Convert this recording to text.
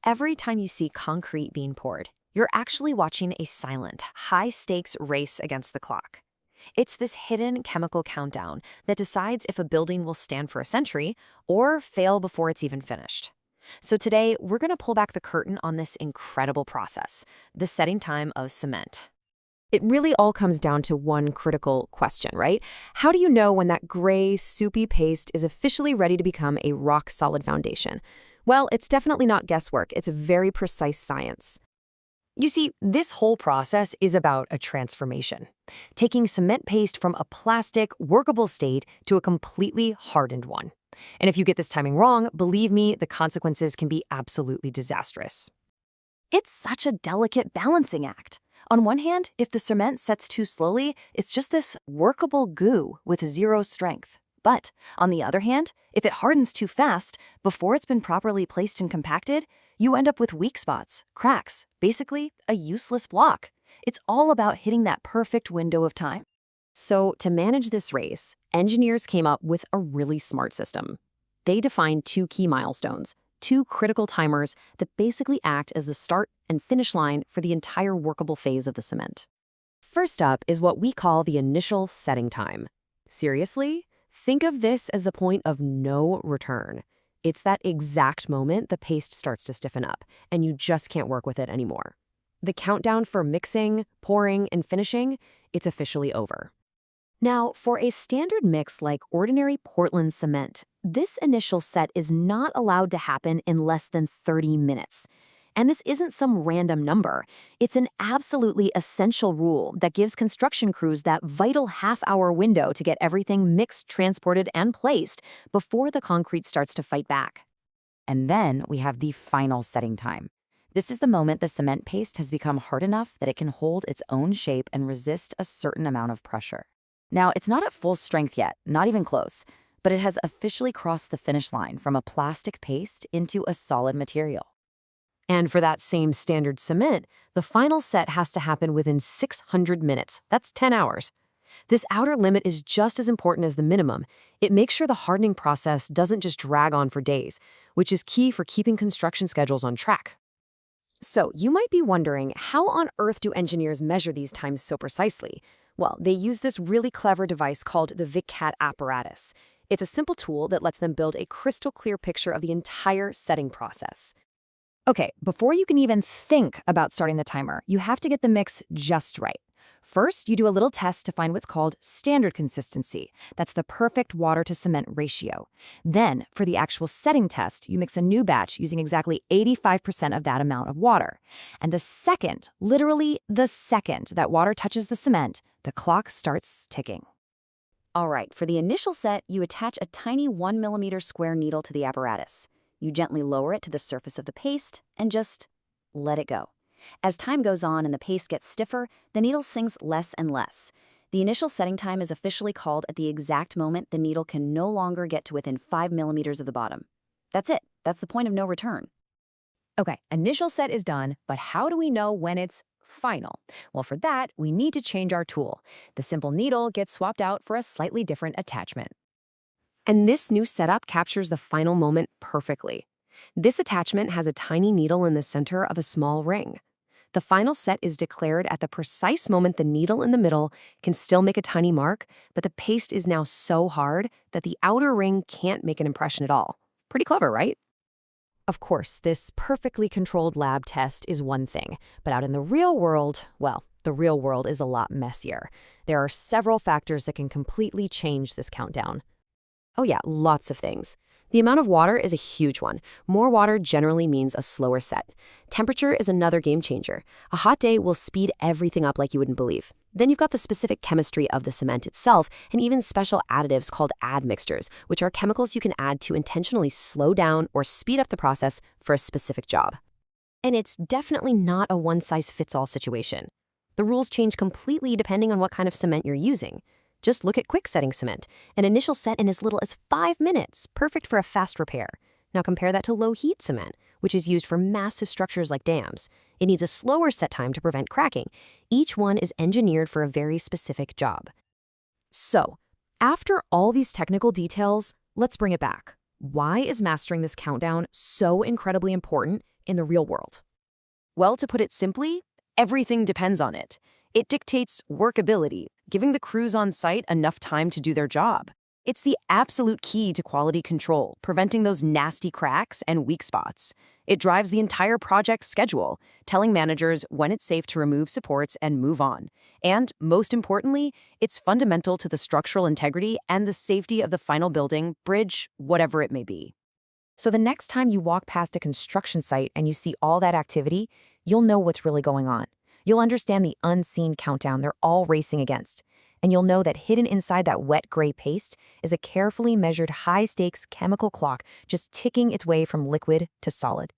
Every time you see concrete being poured, you're actually watching a silent, high-stakes race against the clock. It's this hidden chemical countdown that decides if a building will stand for a century or fail before it's even finished. So today, we're going to pull back the curtain on this incredible process, the setting time of cement. It really all comes down to one critical question, right? How do you know when that gray, soupy paste is officially ready to become a rock-solid foundation? Well, it's definitely not guesswork. It's a very precise science. You see, this whole process is about a transformation, taking cement paste from a plastic, workable state to a completely hardened one. And if you get this timing wrong, believe me, the consequences can be absolutely disastrous. It's such a delicate balancing act. On one hand, if the cement sets too slowly, it's just this workable goo with zero strength. But on the other hand, if it hardens too fast, before it's been properly placed and compacted, you end up with weak spots, cracks, basically a useless block. It's all about hitting that perfect window of time. So to manage this race, engineers came up with a really smart system. They defined two key milestones, two critical timers that basically act as the start and finish line for the entire workable phase of the cement. First up is what we call the initial setting time. Seriously? Think of this as the point of no return. It's that exact moment the paste starts to stiffen up, and you just can't work with it anymore. The countdown for mixing, pouring, and finishing, it's officially over. Now, for a standard mix like ordinary Portland cement, this initial set is not allowed to happen in less than 30 minutes. And this isn't some random number. It's an absolutely essential rule that gives construction crews that vital half-hour window to get everything mixed, transported, and placed before the concrete starts to fight back. And then we have the final setting time. This is the moment the cement paste has become hard enough that it can hold its own shape and resist a certain amount of pressure. Now, it's not at full strength yet, not even close, but it has officially crossed the finish line from a plastic paste into a solid material. And for that same standard cement, the final set has to happen within 600 minutes. That's 10 hours. This outer limit is just as important as the minimum. It makes sure the hardening process doesn't just drag on for days, which is key for keeping construction schedules on track. So you might be wondering, how on earth do engineers measure these times so precisely? Well, they use this really clever device called the Vicat Apparatus. It's a simple tool that lets them build a crystal clear picture of the entire setting process. Okay, before you can even think about starting the timer, you have to get the mix just right. First, you do a little test to find what's called standard consistency. That's the perfect water-to-cement ratio. Then, for the actual setting test, you mix a new batch using exactly 85% of that amount of water. And the second, literally the second that water touches the cement, the clock starts ticking. All right, for the initial set, you attach a tiny 1 millimeter square needle to the apparatus. You gently lower it to the surface of the paste and just let it go. As time goes on and the paste gets stiffer, the needle sinks less and less. The initial setting time is officially called at the exact moment the needle can no longer get to within 5 millimeters of the bottom. That's it. That's the point of no return. Okay, initial set is done, but how do we know when it's final? Well, for that, we need to change our tool. The simple needle gets swapped out for a slightly different attachment. And this new setup captures the final moment perfectly. This attachment has a tiny needle in the center of a small ring. The final set is declared at the precise moment the needle in the middle can still make a tiny mark, but the paste is now so hard that the outer ring can't make an impression at all. Pretty clever, right? Of course, this perfectly controlled lab test is one thing, but out in the real world, well, the real world is a lot messier. There are several factors that can completely change this countdown. Oh yeah, lots of things. The amount of water is a huge one. More water generally means a slower set. Temperature is another game changer. A hot day will speed everything up like you wouldn't believe. Then you've got the specific chemistry of the cement itself and even special additives called admixtures, which are chemicals you can add to intentionally slow down or speed up the process for a specific job. And it's definitely not a one-size-fits-all situation. The rules change completely depending on what kind of cement you're using. Just look at quick-setting cement, an initial set in as little as 5 minutes, perfect for a fast repair. Now compare that to low-heat cement, which is used for massive structures like dams. It needs a slower set time to prevent cracking. Each one is engineered for a very specific job. So, after all these technical details, let's bring it back. Why is mastering this countdown so incredibly important in the real world? Well, to put it simply, everything depends on it. It dictates workability, giving the crews on site enough time to do their job. It's the absolute key to quality control, preventing those nasty cracks and weak spots. It drives the entire project schedule, telling managers when it's safe to remove supports and move on. And most importantly, it's fundamental to the structural integrity and the safety of the final building, bridge, whatever it may be. So the next time you walk past a construction site and you see all that activity, you'll know what's really going on. You'll understand the unseen countdown they're all racing against. And you'll know that hidden inside that wet gray paste is a carefully measured high-stakes chemical clock just ticking its way from liquid to solid.